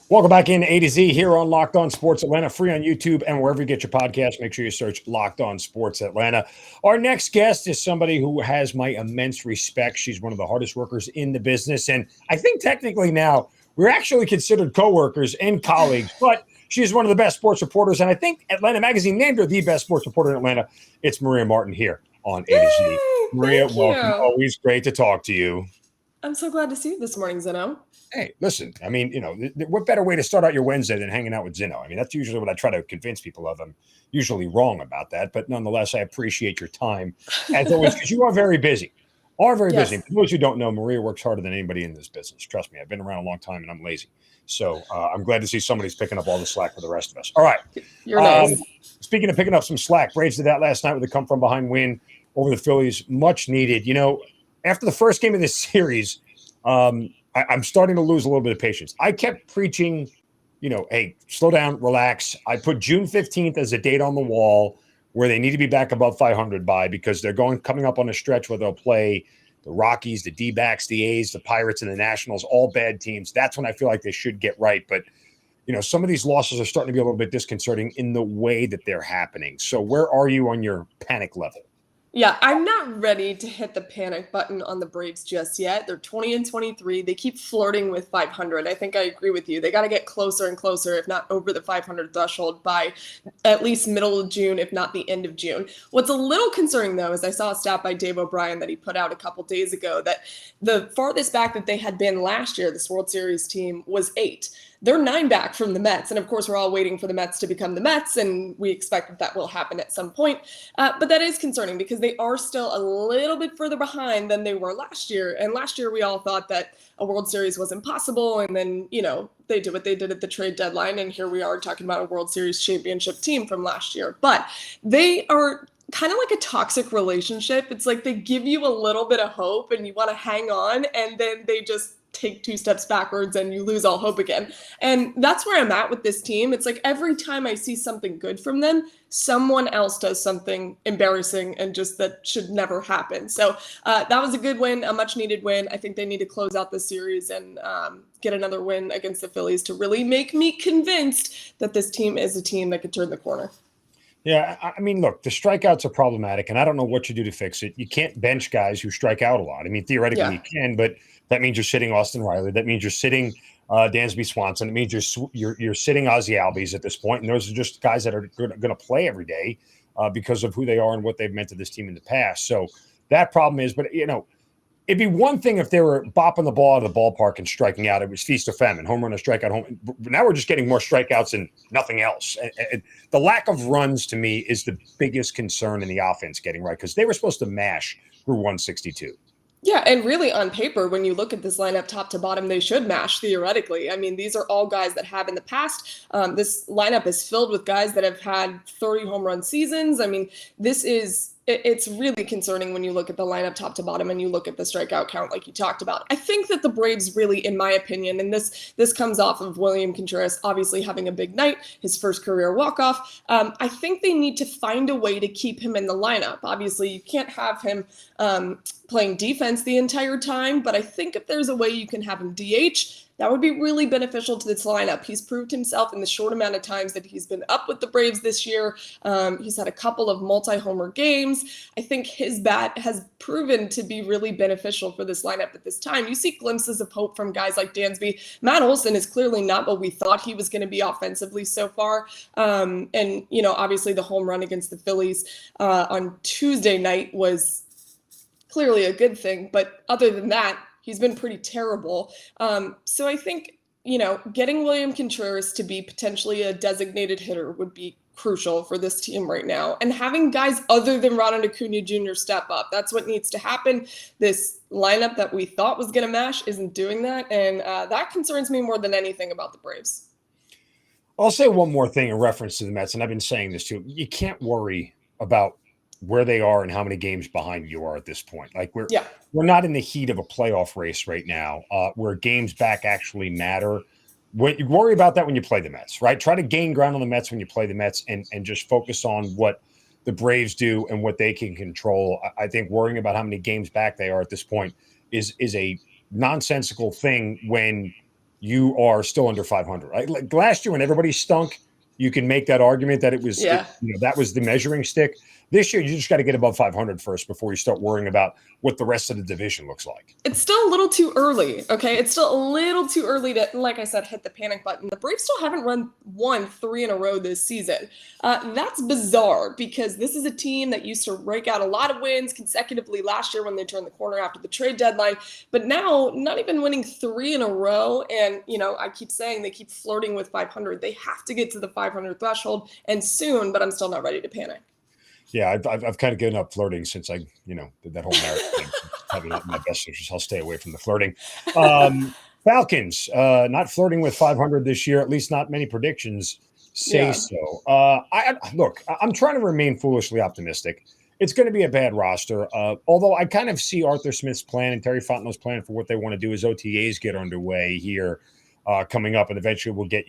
Welcome back in A to Z here on Locked On Sports Atlanta, free on YouTube and wherever you get your podcast. Make sure you search Locked On Sports Atlanta. Our next guest is somebody who has my immense respect. She's one of the hardest workers in the business. And I think technically now we're actually considered coworkers and colleagues, but she's one of the best sports reporters. And I think Atlanta Magazine named her the best sports reporter in Atlanta. It's Maria Martin here on A to Z. Maria, Thank welcome. you. Always great to talk to you. I'm so glad to see you this morning, Zinno. Hey, listen, I mean, what better way to start out your Wednesday than hanging out with Zinno? I mean, that's usually what I try to convince people of. I'm usually wrong about that, but nonetheless, I appreciate your time as always because you are very busy. Busy. For those who don't know, Maria works harder than anybody in this business. Trust me, I've been around a long time and I'm lazy. So I'm glad to see somebody's picking up all the slack for the rest of us. All right. You're nice. Speaking of picking up some slack, Braves did that last night with a come from behind win over the Phillies. Much needed. After the first game of this series, I'm starting to lose a little bit of patience. I kept preaching, hey, slow down, relax. I put June 15th as a date on the wall where they need to be back above 500 by because they're coming up on a stretch where they'll play the Rockies, the D-backs, the A's, the Pirates, and the Nationals, all bad teams. That's when I feel like they should get right. But, some of these losses are starting to be a little bit disconcerting in the way that they're happening. So where are you on your panic level? Yeah, I'm not ready to hit the panic button on the Braves just yet. They're 20-23. They keep flirting with 500. I think I agree with you. They got to get closer and closer, if not over the 500 threshold by at least middle of June, if not the end of June. What's a little concerning, though, is I saw a stat by Dave O'Brien that he put out a couple days ago that the farthest back that they had been last year, this World Series team, was 8. They're 9 back from the Mets. And of course, we're all waiting for the Mets to become the Mets, and we expect that will happen at some point. But that is concerning because they are still a little bit further behind than they were last year. And last year, we all thought that a World Series was impossible. And then, they did what they did at the trade deadline. And here we are talking about a World Series championship team from last year. But they are kind of like a toxic relationship. It's like they give you a little bit of hope and you want to hang on, and then they just take 2 steps backwards and you lose all hope again. And that's where I'm at with this team. It's like every time I see something good from them, someone else does something embarrassing and just that should never happen. So that was a good win, a much needed win. I think they need to close out this series and get another win against the Phillies to really make me convinced that this team is a team that could turn the corner. Yeah, I mean, look, the strikeouts are problematic, and I don't know what you do to fix it. You can't bench guys who strike out a lot. I mean, theoretically you can, but that means you're sitting Austin Riley. That means you're sitting Dansby Swanson. It means you're sitting Ozzie Albies at this point, and those are just guys that are going to play every day because of who they are and what they've meant to this team in the past. So that problem is, but it'd be one thing if they were bopping the ball out of the ballpark and striking out. It was feast or famine, home run or strikeout. Home. Now we're just getting more strikeouts and nothing else. And the lack of runs to me is the biggest concern in the offense getting right because they were supposed to mash through 162. Yeah, and really on paper, when you look at this lineup top to bottom, they should mash theoretically. I mean, these are all guys that have in the past. This lineup is filled with guys that have had 30 home run seasons. I mean, it's really concerning when you look at the lineup top to bottom and you look at the strikeout count like you talked about. I think that the Braves really, in my opinion, and this comes off of William Contreras obviously having a big night, his first career walk-off. I think they need to find a way to keep him in the lineup. Obviously, you can't have him playing defense the entire time, but I think if there's a way you can have him DH, that would be really beneficial to this lineup. He's proved himself in the short amount of times that he's been up with the Braves this year. He's had a couple of multi-homer games. I think his bat has proven to be really beneficial for this lineup at this time. You see glimpses of hope from guys like Dansby. Matt Olson is clearly not what we thought he was going to be offensively so far. And, obviously the home run against the Phillies on Tuesday night was clearly a good thing. But other than that, he's been pretty terrible. So I think, getting William Contreras to be potentially a designated hitter would be crucial for this team right now. And having guys other than Ronald Acuna Jr. step up, that's what needs to happen. This lineup that we thought was going to mash isn't doing that. And that concerns me more than anything about the Braves. I'll say one more thing in reference to the Mets, and I've been saying this too. You can't worry about where they are and how many games behind you are at this point. Like we're not in the heat of a playoff race right now, where games back actually matter. When you worry about that when you play the Mets, right? Try to gain ground on the Mets when you play the Mets and just focus on what the Braves do and what they can control. I think worrying about how many games back they are at this point is a nonsensical thing when you are still under 500. Right? Like last year when everybody stunk, you can make that argument that it was, that was the measuring stick. This year, you just got to get above 500 first before you start worrying about what the rest of the division looks like. It's still a little too early, okay? It's still a little too early to, like I said, hit the panic button. The Braves still haven't won 3 in a row this season. That's bizarre because this is a team that used to rake out a lot of wins consecutively last year when they turned the corner after the trade deadline. But now, not even winning 3 in a row. And, I keep saying they keep flirting with 500. They have to get to the 500 threshold and soon, but I'm still not ready to panic. Yeah, I've kind of given up flirting since I, did that whole marriage thing. Probably not in my best interest. I'll stay away from the flirting. Falcons, not flirting with 500 this year, at least not many predictions say so. I'm trying to remain foolishly optimistic. It's going to be a bad roster. Although I kind of see Arthur Smith's plan and Terry Fontenot's plan for what they want to do as OTAs get underway here coming up. And eventually we'll get,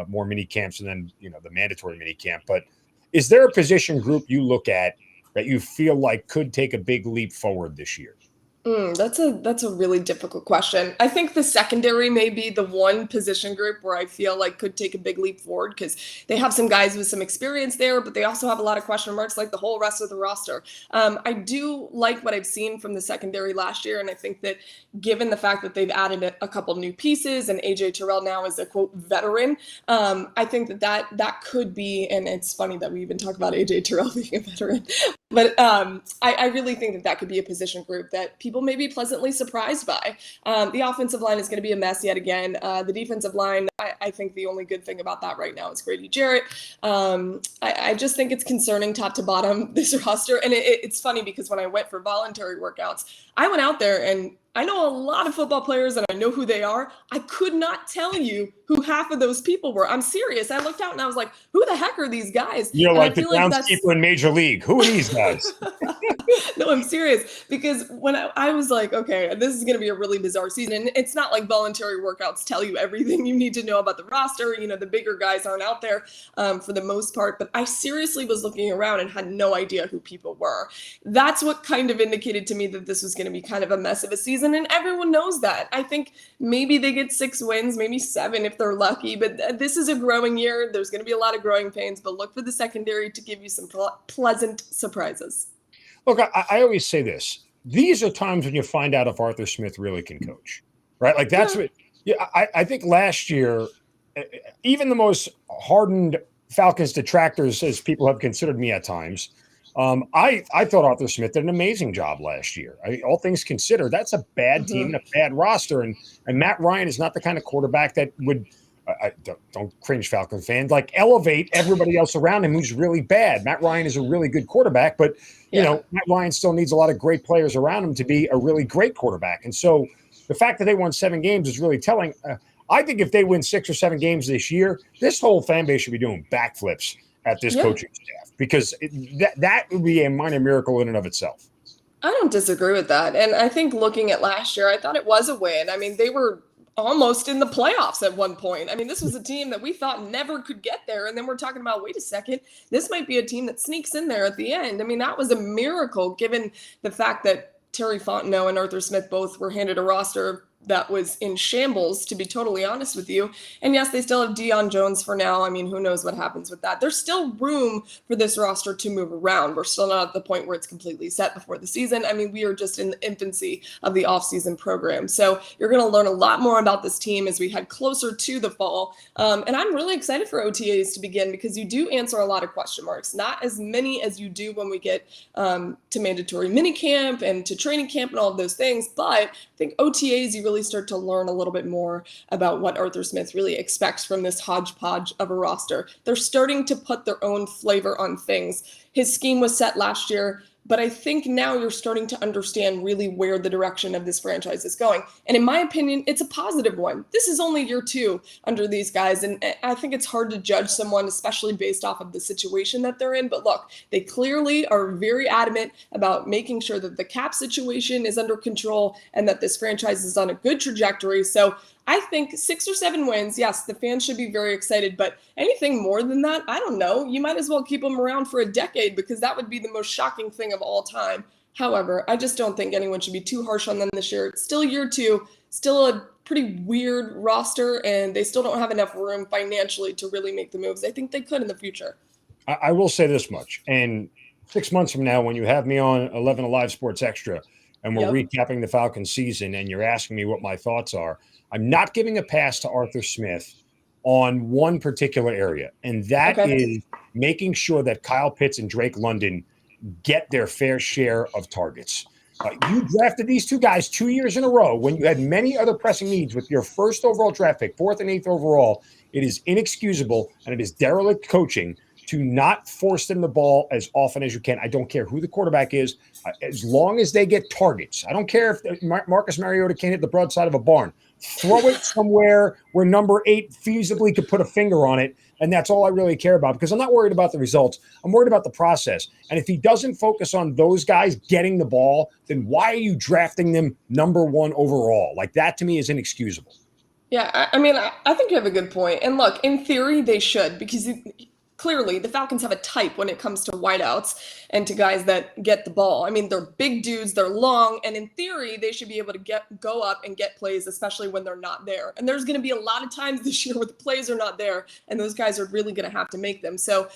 more mini camps and then, the mandatory mini camp. But is there a position group you look at that you feel like could take a big leap forward this year? That's a really difficult question. I think the secondary may be the one position group where I feel like could take a big leap forward because they have some guys with some experience there, but they also have a lot of question marks like the whole rest of the roster. I do like what I've seen from the secondary last year, and I think that given the fact that they've added a couple new pieces and AJ Terrell now is a quote veteran, I think that could be, and it's funny that we even talk about AJ Terrell being a veteran, but I really think that could be a position group that people may be pleasantly surprised by. The offensive line is going to be a mess yet again. The defensive line, I think the only good thing about that right now is Grady Jarrett. I just think it's concerning top to bottom, this roster. And it's funny because when I went for voluntary workouts, I went out there and I know a lot of football players and I know who they are. I could not tell you who half of those people were. I'm serious. I looked out and I was like, who the heck are these guys? You're like the groundskeeper in Major League. Who are these guys? No, I'm serious because when I was like, okay, this is going to be a really bizarre season. And it's not like voluntary workouts tell you everything you need to know about the roster. The bigger guys aren't out there for the most part. But I seriously was looking around and had no idea who people were. That's what kind of indicated to me that this was going to be kind of a mess of a season. And everyone knows that. I think maybe they get 6 wins, maybe 7 if they're lucky. But this is a growing year. There's going to be a lot of growing pains. But look for the secondary to give you some pleasant surprises. Look, I always say this. These are times when you find out if Arthur Smith really can coach, right? Like that's what I think last year, even the most hardened Falcons detractors, as people have considered me at times, I thought Arthur Smith did an amazing job last year. All things considered, that's a bad team and a bad roster. And Matt Ryan is not the kind of quarterback that would don't cringe, Falcon fan, like elevate everybody else around him who's really bad. Matt Ryan is a really good quarterback, but Matt Ryan still needs a lot of great players around him to be a really great quarterback. And so the fact that they won 7 games is really telling. I think if they win 6 or 7 games this year, this whole fan base should be doing backflips at this coaching staff because that would be a minor miracle in and of itself. I don't disagree with that. And I think looking at last year, I thought it was a win. I mean, they were almost in the playoffs at one point. I mean, this was a team that we thought never could get there. And then we're talking about, wait a second, this might be a team that sneaks in there at the end. I mean, that was a miracle given the fact that Terry Fontenot and Arthur Smith both were handed a roster that was in shambles, to be totally honest with you. And yes, they still have Deion Jones for now. I mean, who knows what happens with that? There's still room for this roster to move around. We're still not at the point where it's completely set before the season. I mean, we are just in the infancy of the offseason program. So you're going to learn a lot more about this team as we head closer to the fall. And I'm really excited for OTAs to begin because you do answer a lot of question marks, not as many as you do when we get to mandatory minicamp and to training camp and all of those things. But I think OTAs, you really start to learn a little bit more about what Arthur Smith really expects from this hodgepodge of a roster. They're starting to put their own flavor on things. His scheme was set last year, but I think now you're starting to understand really where the direction of this franchise is going. And in my opinion, it's a positive one. This is only year 2 under these guys. And I think it's hard to judge someone, especially based off of the situation that they're in. But look, they clearly are very adamant about making sure that the cap situation is under control and that this franchise is on a good trajectory. So I think 6 or 7 wins, yes, the fans should be very excited, but anything more than that, I don't know. You might as well keep them around for a decade because that would be the most shocking thing of all time. However, I just don't think anyone should be too harsh on them this year. It's still year 2, still pretty weird roster, and they still don't have enough room financially to really make the moves I think they could in the future. I will say this much, and 6 months from now, when you have me on 11 Alive Sports Extra and we're recapping the Falcons season and you're asking me what my thoughts are, I'm not giving a pass to Arthur Smith on one particular area, and that is making sure that Kyle Pitts and Drake London get their fair share of targets. You drafted these two guys 2 years in a row when you had many other pressing needs with your first overall draft pick, 4th and 8th overall. It is inexcusable, and it is derelict coaching to not force them the ball as often as you can. I don't care who the quarterback is, as long as they get targets. I don't care if Marcus Mariota can't hit the broadside of a barn. Throw it somewhere where number 8 feasibly could put a finger on it, and that's all I really care about, because I'm not worried about the results. I'm worried about the process. And if he doesn't focus on those guys getting the ball, then why are you drafting them number 1 overall? Like, that to me is inexcusable. Yeah, I mean, I think you have a good point. And look, in theory, they should, because clearly the Falcons have a type when it comes to wideouts and to guys that get the ball. I mean, they're big dudes, they're long, and in theory, they should be able to go up and get plays, especially when they're not there. And there's going to be a lot of times this year where the plays are not there, and those guys are really going to have to make them. So,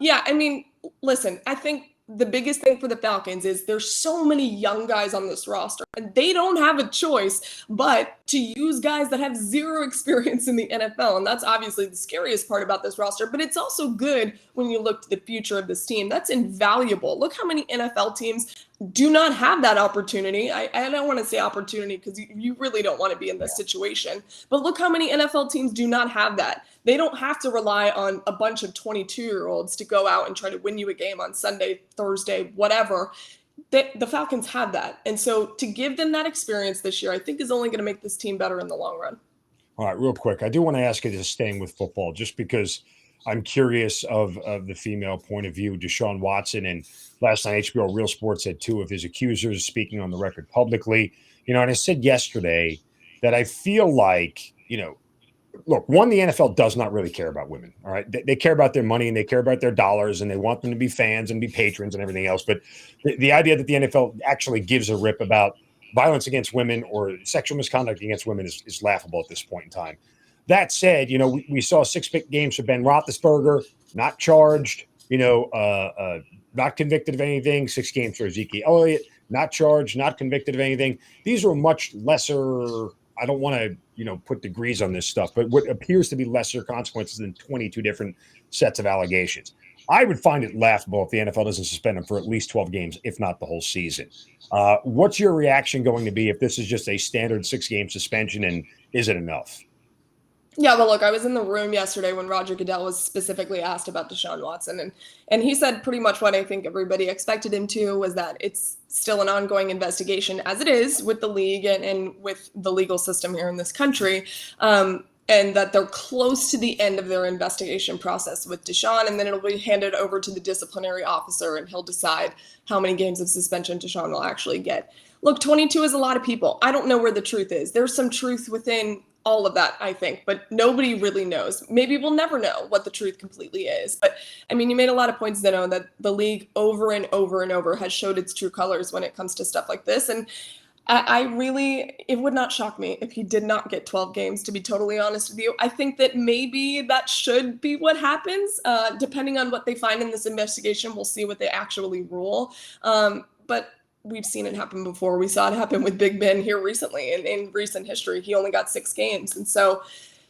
yeah, I mean, listen, I think the biggest thing for the Falcons is there's so many young guys on this roster, and they don't have a choice but to use guys that have zero experience in the NFL. And that's obviously the scariest part about this roster, but it's also good when you look to the future of this team. That's invaluable. Look how many NFL teams do not have that opportunity. I don't want to say opportunity because you really don't want to be in this situation, but look how many NFL teams do not have that. They don't have to rely on a bunch of 22-year-olds to go out and try to win you a game on Sunday, Thursday, whatever. The Falcons have that. And so to give them that experience this year, I think is only going to make this team better in the long run. All right, real quick. I do want to ask you, just staying with football, just because I'm curious of the female point of view. Deshaun Watson, and last night HBO Real Sports had 2 of his accusers speaking on the record publicly. And I said yesterday that I feel like, look, one, the NFL does not really care about women. All right. They care about their money and they care about their dollars, and they want them to be fans and be patrons and everything else. But the idea that the NFL actually gives a rip about violence against women or sexual misconduct against women is laughable at this point in time. That said, we saw 6 big games for Ben Roethlisberger, not charged, not convicted of anything. 6 games for Ezekiel Elliott, not charged, not convicted of anything. These are much lesser. I don't want to, put degrees on this stuff, but what appears to be lesser consequences than 22 different sets of allegations. I would find it laughable if the NFL doesn't suspend him for at least 12 games, if not the whole season. What's your reaction going to be if this is just a standard 6-game suspension, and is it enough? Yeah, well, look, I was in the room yesterday when Roger Goodell was specifically asked about Deshaun Watson, and he said pretty much what I think everybody expected him to, was that it's still an ongoing investigation, as it is with the league and with the legal system here in this country, and that they're close to the end of their investigation process with Deshaun, and then it'll be handed over to the disciplinary officer, and he'll decide how many games of suspension Deshaun will actually get. Look, 22 is a lot of people. I don't know where the truth is. There's some truth within all of that, I think, but nobody really knows. Maybe we'll never know what the truth completely is. But I mean, you made a lot of points, Zinno, that the league over and over and over has showed its true colors when it comes to stuff like this. And it would not shock me if he did not get 12 games, to be totally honest with you. I think that maybe that should be what happens. Depending on what they find in this investigation, we'll see what they actually rule. But we've seen it happen before. We saw it happen with Big Ben here recently in recent history. He only got 6 games. And so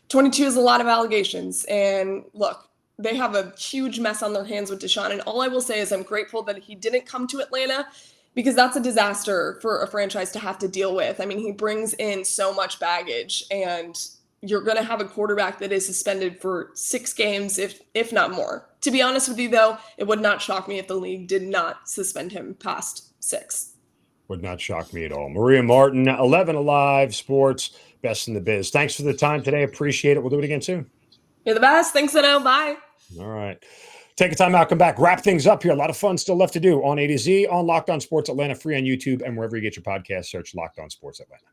22 is a lot of allegations. And look, they have a huge mess on their hands with Deshaun. And all I will say is I'm grateful that he didn't come to Atlanta, because that's a disaster for a franchise to have to deal with. I mean, he brings in so much baggage, and you're going to have a quarterback that is suspended for 6 games, if not more. To be honest with you, though, it would not shock me if the league did not suspend him past 6. Would not shock me at all. Maria Martin, 11 Alive Sports, best in the biz. Thanks for the time today. Appreciate it. We'll do it again soon. You're the best. Thanks, Zinno. Bye. All right. Take a time out. Come back. Wrap things up here. A lot of fun still left to do on A to Z, on Locked On Sports Atlanta, free on YouTube, and wherever you get your podcast, search Locked On Sports Atlanta.